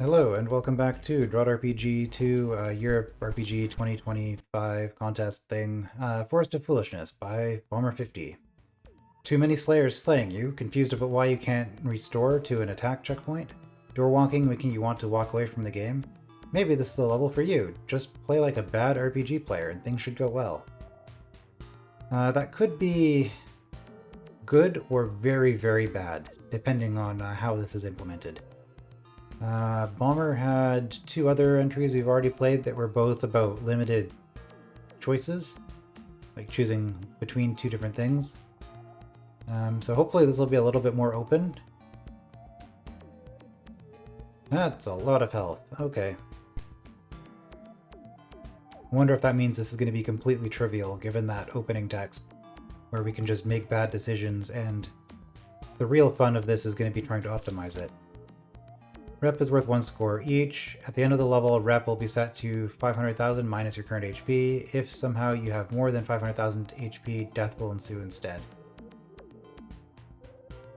Hello and welcome back to DROD RPG 2 Europe RPG 2025 contest thing, Forest of Foolishness by Bomber50. Too many slayers slaying you, confused about why you can't restore to an attack checkpoint? Door wonking making you want to walk away from the game? Maybe this is the level for you. Just play like a bad RPG player and things should go well. That could be good or very, very bad, depending on how this is implemented. Bomber had two other entries we've already played that were both about limited choices, like choosing between two different things. So hopefully this will be a little bit more open. That's a lot of health. Okay. I wonder if that means this is going to be completely trivial, given that opening text, where we can just make bad decisions, and the real fun of this is going to be trying to optimize it. Rep is worth 1 score each. At the end of the level, rep will be set to 500,000 minus your current HP. If somehow you have more than 500,000 HP, death will ensue instead.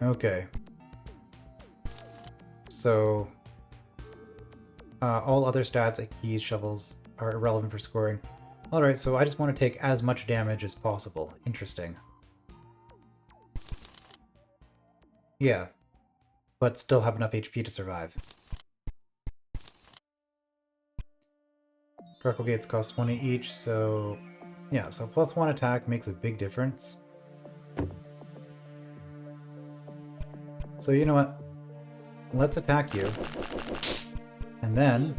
Okay. So, all other stats like keys, shovels are irrelevant for scoring. Alright, so I just want to take as much damage as possible. Interesting. Yeah. But still have enough HP to survive. Crackle gates cost 20 each, so yeah, so +1 attack makes a big difference. So you know what? Let's attack you. And then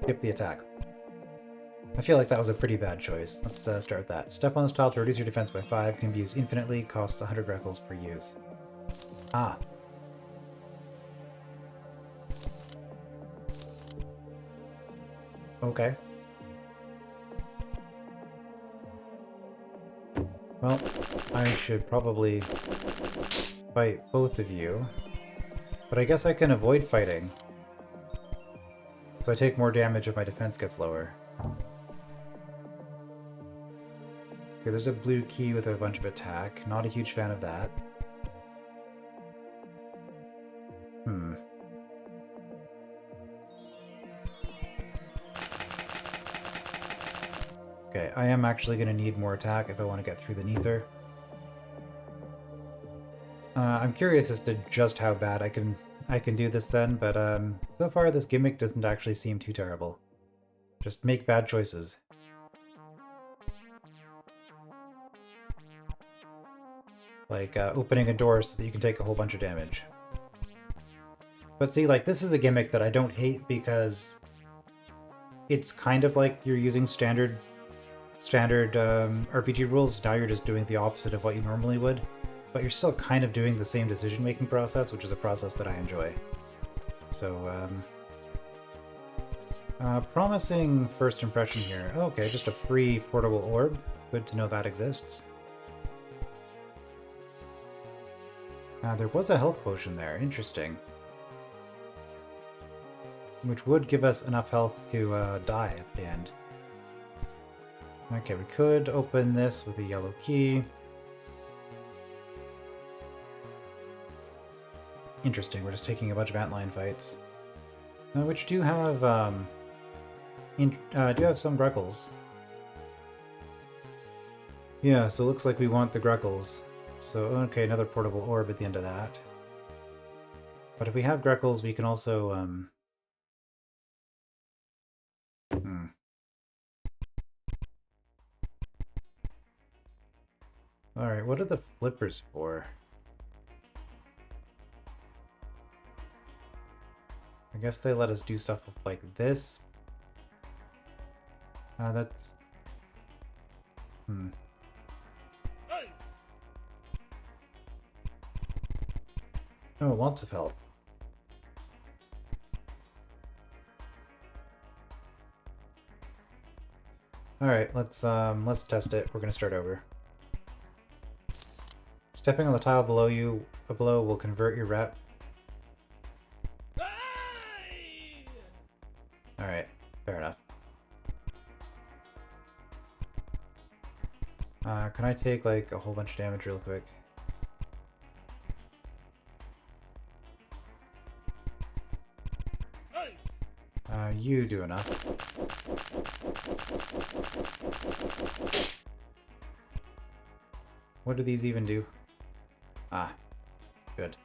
skip the attack. I feel like that was a pretty bad choice. Let's start with that. Step on this tile to reduce your defense by 5, can be used infinitely, costs 100 Greckles per use. Ah. Okay. Well, I should probably fight both of you. But I guess I can avoid fighting. So I take more damage if my defense gets lower. Okay, there's a blue key with a bunch of attack. Not a huge fan of that. Okay, I am actually going to need more attack if I want to get through the Neither. I'm curious as to just how bad I can do this then, but so far this gimmick doesn't actually seem too terrible. Just make bad choices. Like opening a door so that you can take a whole bunch of damage. But see, like, this is a gimmick that I don't hate because it's kind of like you're using standard RPG rules. Now you're just doing the opposite of what you normally would, but you're still kind of doing the same decision-making process, which is a process that I enjoy. So, promising first impression here. Okay, just a free portable orb. Good to know that exists. There was a health potion there. Interesting. Which would give us enough health to die at the end. Okay, we could open this with a yellow key. Interesting, we're just taking a bunch of antlion fights. Which do have, some Greckles. Yeah, so it looks like we want the Greckles. So, okay, another portable orb at the end of that. But if we have Greckles, we can also, Alright, what are the flippers for? I guess they let us do stuff like this. That's... Oh, lots of help. Alright, let's test it. We're gonna start over. Stepping on the tile below will convert your rep. Alright, fair enough. Can I take like a whole bunch of damage real quick? You do enough. What do these even do? Ah, good.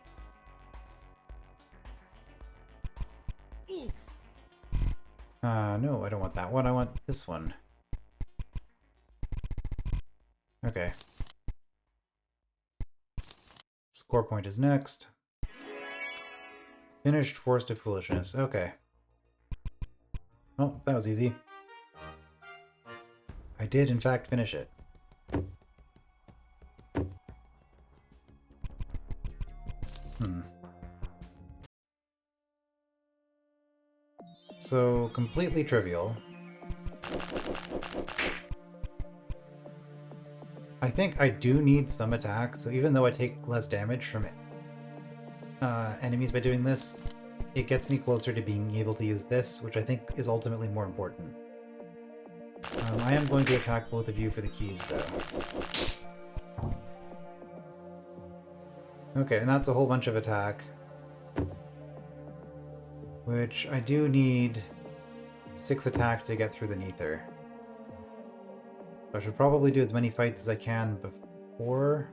No, I don't want that one. I want this one. Okay. Score point is next. Finished Forest of Foolishness. Okay. Oh, that was easy. I did, in fact, finish it. So, completely trivial. I think I do need some attack, so even though I take less damage from enemies by doing this, it gets me closer to being able to use this, which I think is ultimately more important. I am going to attack both of you for the keys, though. Okay, and that's a whole bunch of attack. Which I do need 6 attack to get through the Neither. So I should probably do as many fights as I can before.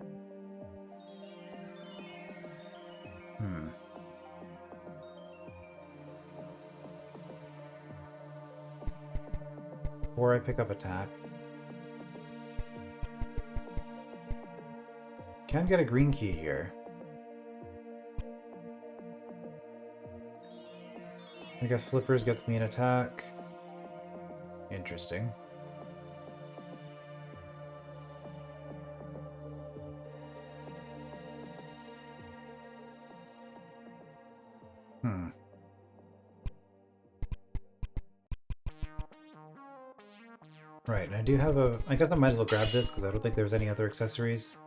Before I pick up attack. Can get a green key here. I guess Flippers gets me an attack. Interesting. Right, and I do have a... I guess I might as well grab this, because I don't think there's any other accessories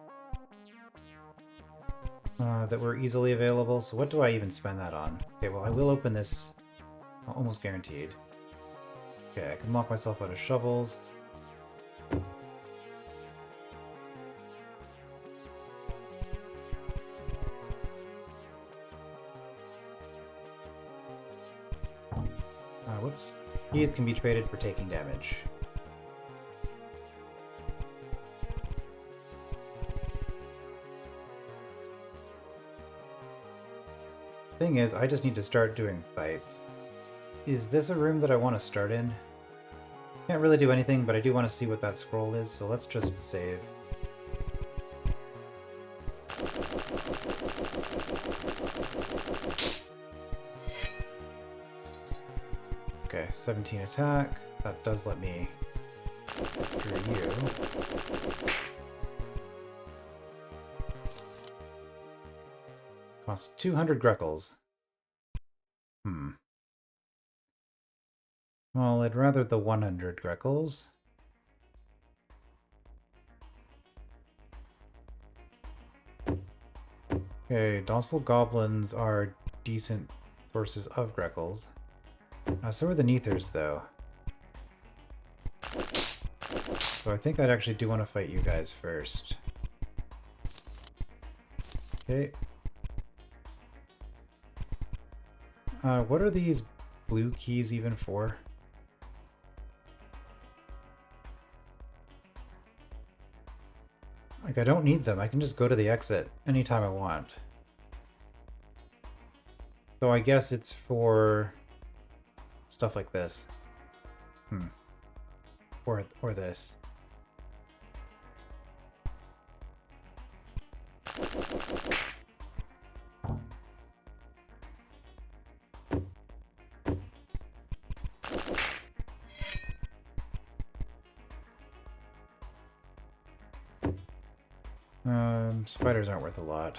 that were easily available, so what do I even spend that on? Okay, well I will open this, almost guaranteed. Okay, I can lock myself out of shovels. Whoops. Keys can be traded for taking damage. Thing is, I just need to start doing fights. Is this a room that I want to start in? Can't really do anything, but I do want to see what that scroll is, so let's just save. Okay, 17 attack. That does let me get through you. Costs 200 Greckles. Well, I'd rather the 100 Greckles. Okay, docile goblins are decent sources of Greckles. So are the Neithers, though. So I think I'd actually do want to fight you guys first. Okay. What are these blue keys even for? Like, I don't need them. I can just go to the exit anytime I want. So I guess it's for stuff like this. Or this. Spiders aren't worth a lot.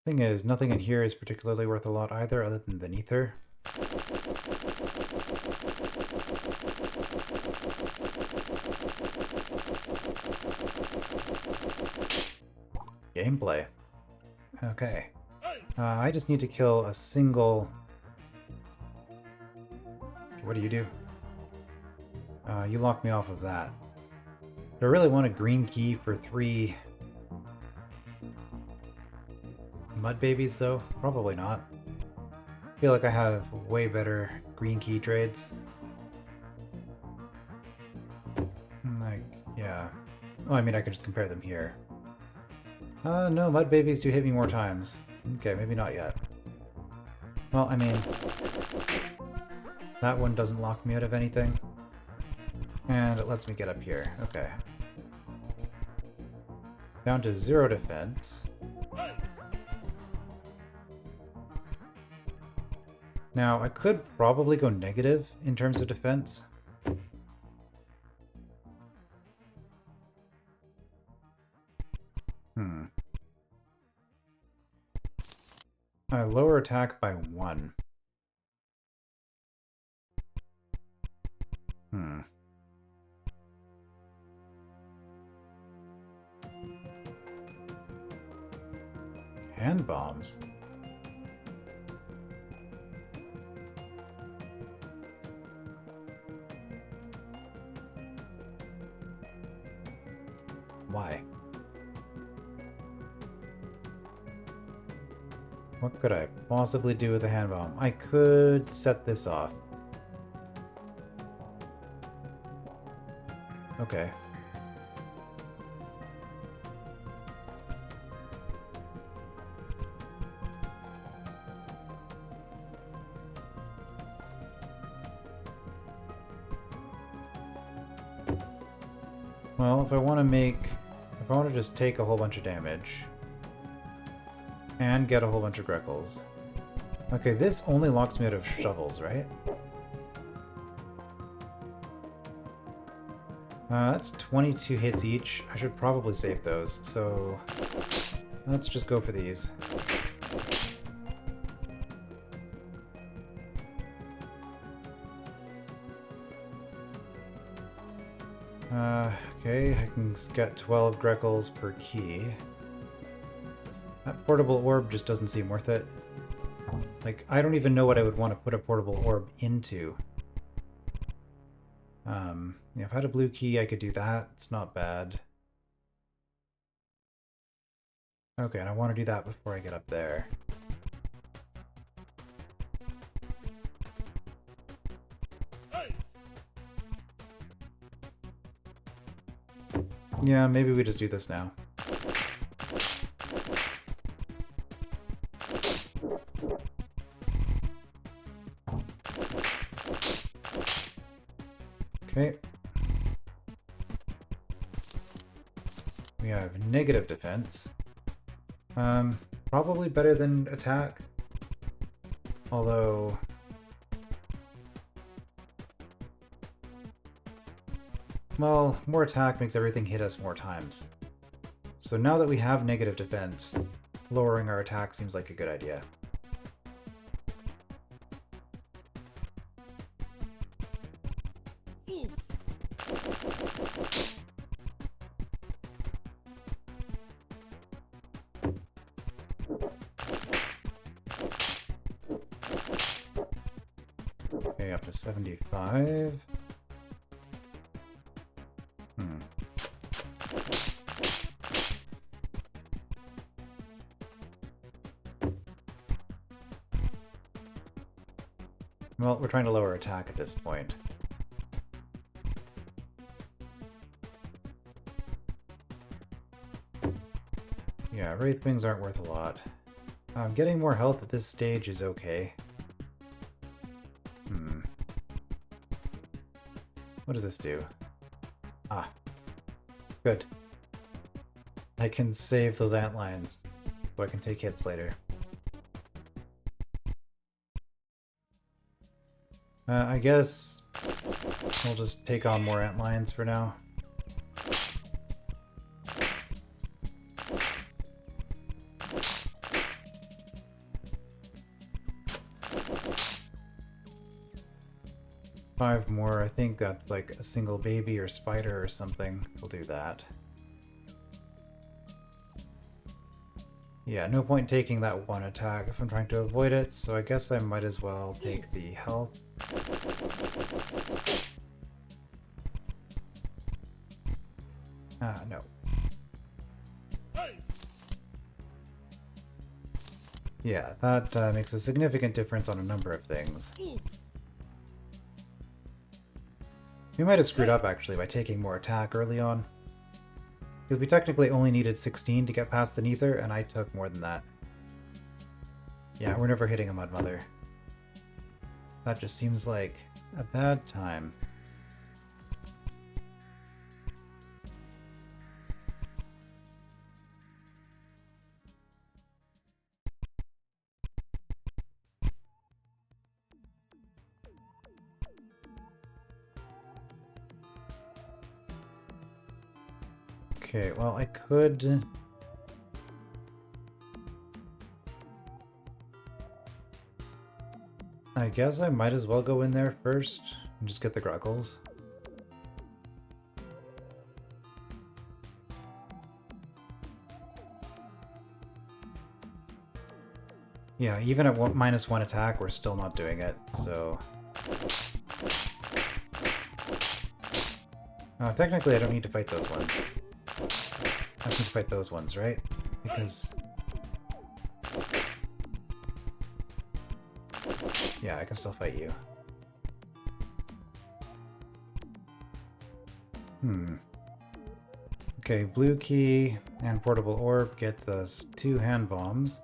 Thing is, nothing in here is particularly worth a lot either, other than the Neither. Gameplay. Okay. I just need to kill a single... What do you do? You locked me off of that. Do I really want a green key for 3 mud babies, though? Probably not. I feel like I have way better green key trades. Like, yeah. Oh, I mean, I could just compare them here. No, mud babies do hit me more times. Okay, maybe not yet. Well, I mean, that one doesn't lock me out of anything. And it lets me get up here. Okay. Down to 0 defense. Now, I could probably go negative in terms of defense. Lower attack by 1. Hand bombs. Why? What could I possibly do with a hand bomb? I could set this off. Okay. Well, if I want to just take a whole bunch of damage and get a whole bunch of Greckles. Okay, this only locks me out of shovels, right? That's 22 hits each. I should probably save those, so let's just go for these. Okay, I can get 12 Greckles per key. That portable orb just doesn't seem worth it. Like, I don't even know what I would want to put a portable orb into. If I had a blue key, I could do that. It's not bad. Okay, and I want to do that before I get up there. Yeah, maybe we just do this now. Okay. We have negative defense. Probably better than attack. Although... well, more attack makes everything hit us more times. So now that we have negative defense, lowering our attack seems like a good idea. Okay, up to 75. Well, we're trying to lower attack at this point. Yeah, Wraith Wings aren't worth a lot. Getting more health at this stage is okay. What does this do? Ah. Good. I can save those antlines, so I can take hits later. I guess we'll just take on more antlines for now. Five more, I think that's like a single baby or spider or something. We'll do that. Yeah, no point taking that one attack if I'm trying to avoid it, so I guess I might as well take the health. No. Yeah, that makes a significant difference on a number of things. We might have screwed up, actually, by taking more attack early on. Because we technically only needed 16 to get past the Neither, and I took more than that. Yeah, we're never hitting a Mud Mother. That just seems like a bad time. Okay, well, I could... I guess I might as well go in there first and just get the Gruckles. Yeah, even at -1 attack, we're still not doing it, so... technically I don't need to fight those ones. I just need to fight those ones, right? Because... yeah, I can still fight you. Okay, blue key and portable orb gets us 2 hand bombs.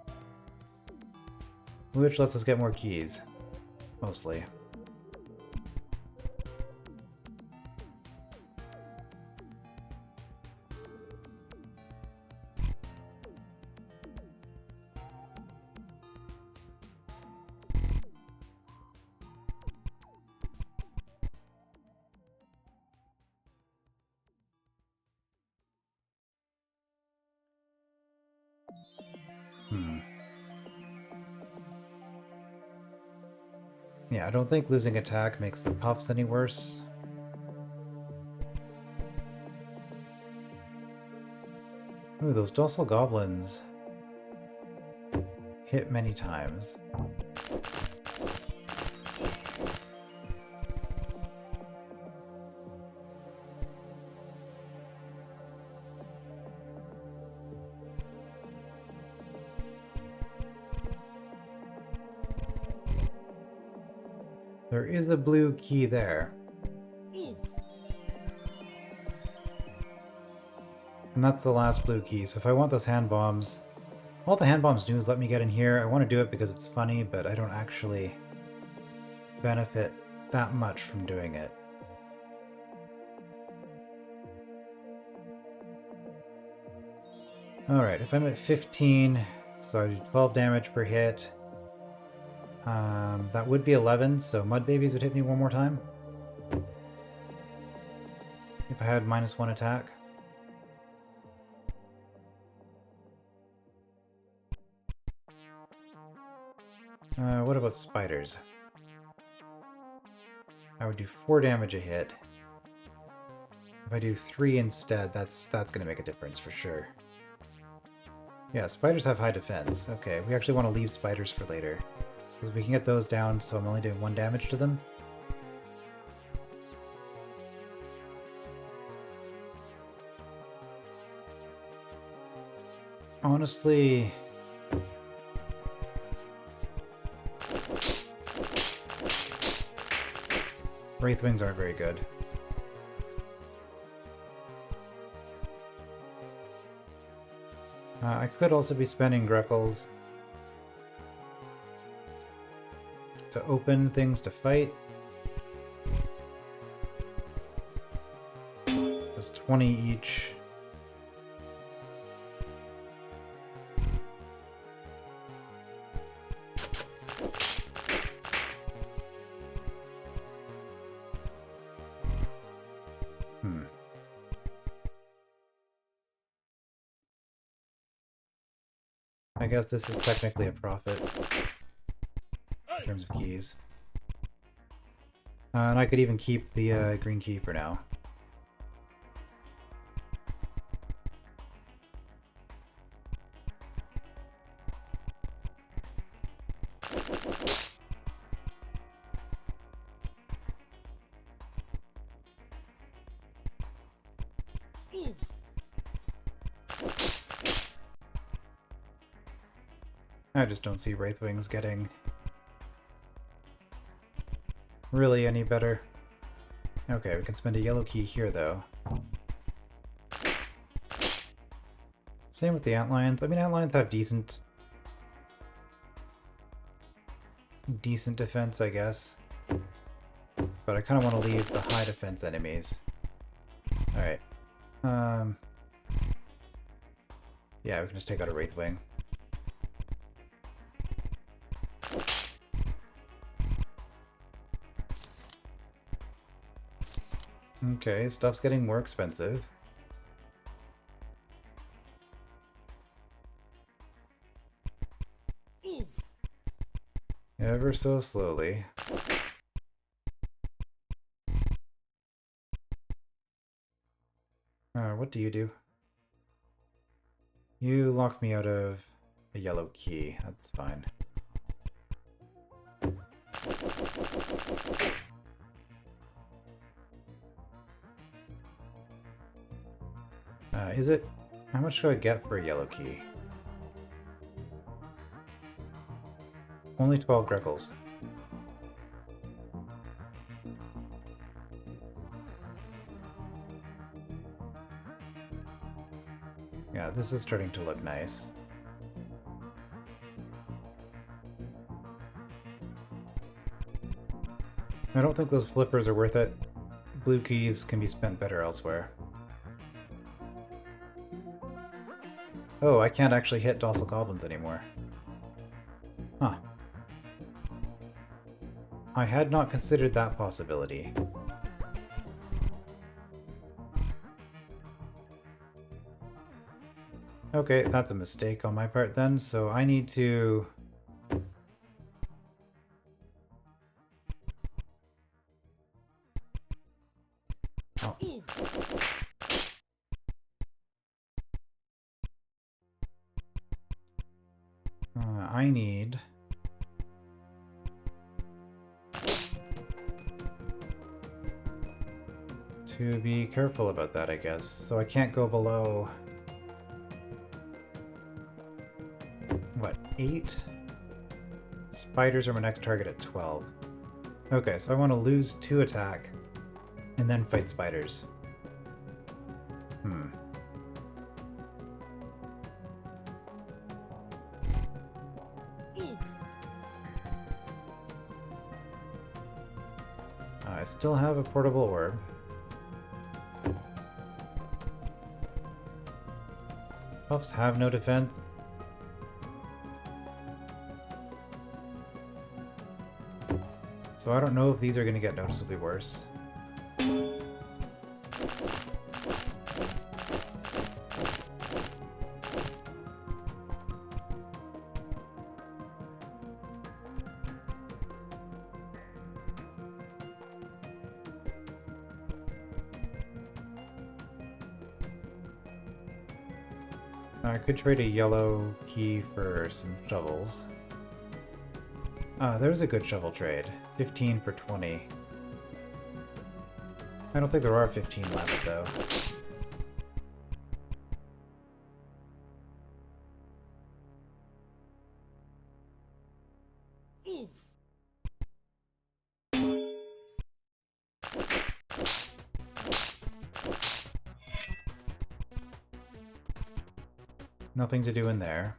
Which lets us get more keys. Mostly. Yeah, I don't think losing attack makes the puffs any worse. Ooh, those docile goblins hit many times. There is the blue key there. And that's the last blue key, so if I want those hand bombs... all the hand bombs do is let me get in here. I want to do it because it's funny, but I don't actually benefit that much from doing it. Alright, if I'm at 15, so I do 12 damage per hit. That would be 11, so Mud Babies would hit me one more time. If I had -1 attack. What about spiders? I would do 4 damage a hit. If I do 3 instead, that's gonna make a difference for sure. Yeah, spiders have high defense. Okay, we actually want to leave spiders for later. Because we can get those down, so I'm only doing 1 damage to them. Honestly... Wraithwings aren't very good. I could also be spending Gruckles to open things to fight. Just 20 each. I guess this is technically a profit in terms of keys. And I could even keep the green key for now. I just don't see Wraithwings getting really any better. Okay, we can spend a yellow key here, though. Same with the Antlions. I mean, Antlions have decent defense, I guess. But I kind of want to leave the high defense enemies. Alright. Yeah, we can just take out a Wraithwing. Okay, stuff's getting more expensive. Ever so slowly. What do you do? You locked me out of a yellow key. That's fine. Is it? How much do I get for a yellow key? Only 12 Greckles. Yeah, this is starting to look nice. I don't think those flippers are worth it. Blue keys can be spent better elsewhere. Oh, I can't actually hit docile goblins anymore. Huh. I had not considered that possibility. Okay, that's a mistake on my part then, so I need to... Oh. I need... to be careful about that, I guess. So I can't go below... what, 8? Spiders are my next target at 12. Okay, so I want to lose 2 attack, and then fight spiders. I still have a portable orb. Puffs have no defense. So I don't know if these are going to get noticeably worse. I could trade a yellow key for some shovels. There's a good shovel trade. 15 for 20. I don't think there are 15 left, though. Nothing to do in there.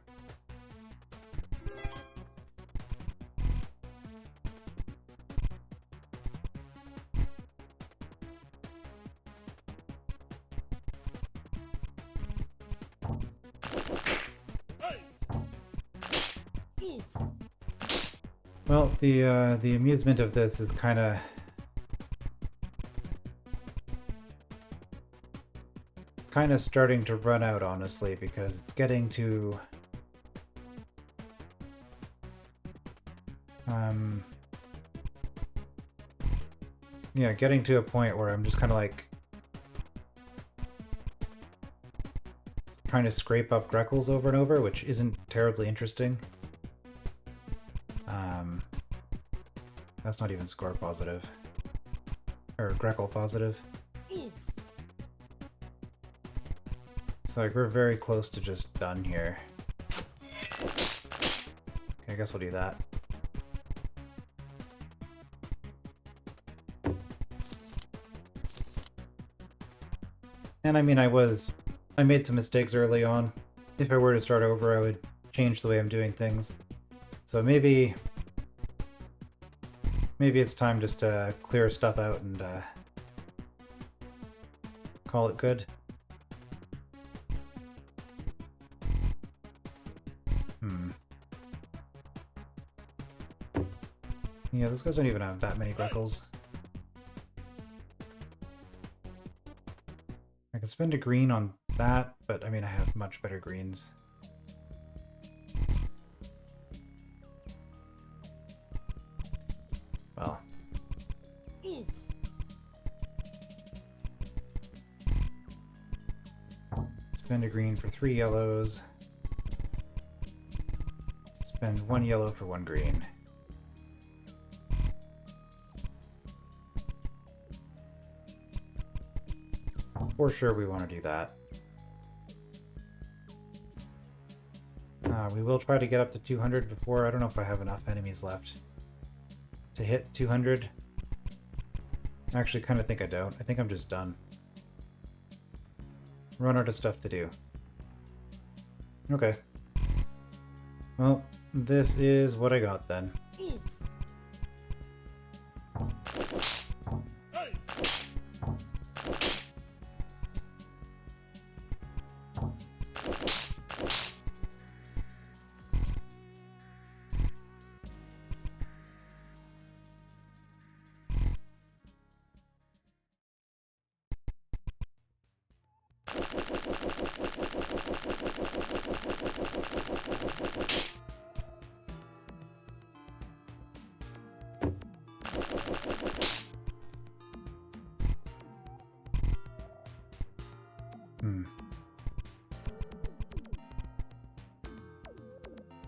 Well, the amusement of this is kind of starting to run out, honestly, because it's getting to yeah, getting to a point where I'm just kind of like trying to scrape up Greckles over and over, which isn't terribly interesting. That's not even score positive. Or Greckle positive. So like we're very close to just done here. I guess we'll do that. And I mean, I made some mistakes early on. If I were to start over, I would change the way I'm doing things. So maybe it's time just to clear stuff out and call it good. Yeah, those guys don't even have that many Greckles. I can spend a green on that, but I mean, I have much better greens. Well. Spend a green for 3 yellows. Spend 1 yellow for 1 green. For sure we want to do that. We will try to get up to 200 before. I don't know if I have enough enemies left to hit 200. I actually kind of think I don't. I think I'm just done. Run out of stuff to do. Okay. Well, this is what I got then.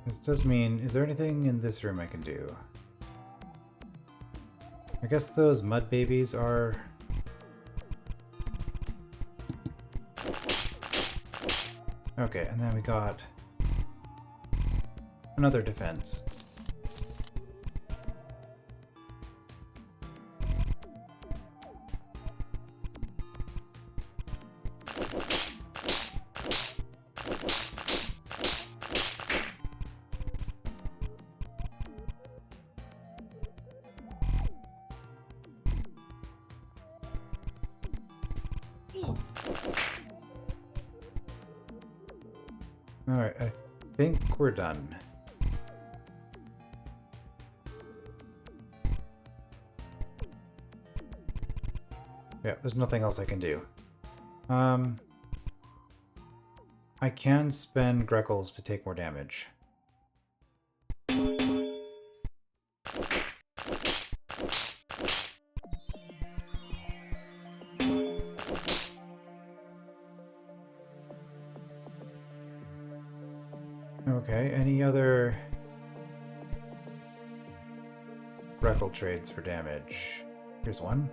This does mean, is there anything in this room I can do? I guess those mud babies are... Okay, and then we got another defense. Alright, I think we're done. Yeah, there's nothing else I can do. I can spend Greckles to take more damage. Okay, any other Greckle trades for damage? Here's one.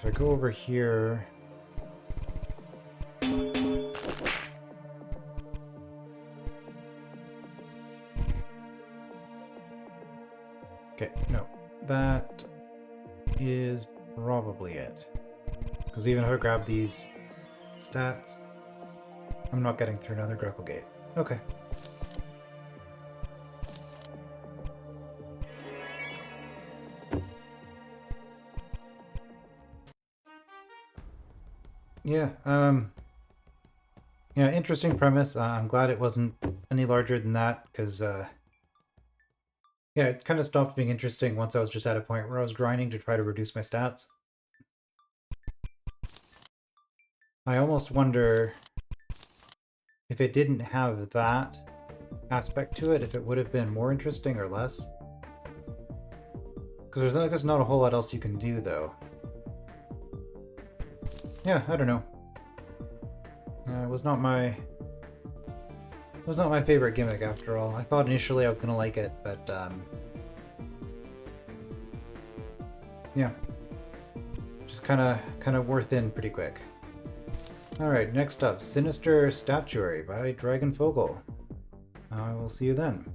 If I go over here... Okay, no. That is probably it. Because even if I grab these stats, I'm not getting through another Greckle gate. Okay. Yeah, yeah, interesting premise. I'm glad it wasn't any larger than that, because, yeah, it kind of stopped being interesting once I was just at a point where I was grinding to try to reduce my stats. I almost wonder if it didn't have that aspect to it, if it would have been more interesting or less. Because there's not a whole lot else you can do, though. Yeah, I don't know. It was not my favorite gimmick after all. I thought initially I was gonna like it, but yeah, just kind of wore thin pretty quick. All right, next up, Sinister Statuary by Dragon Fogel. I will see you then.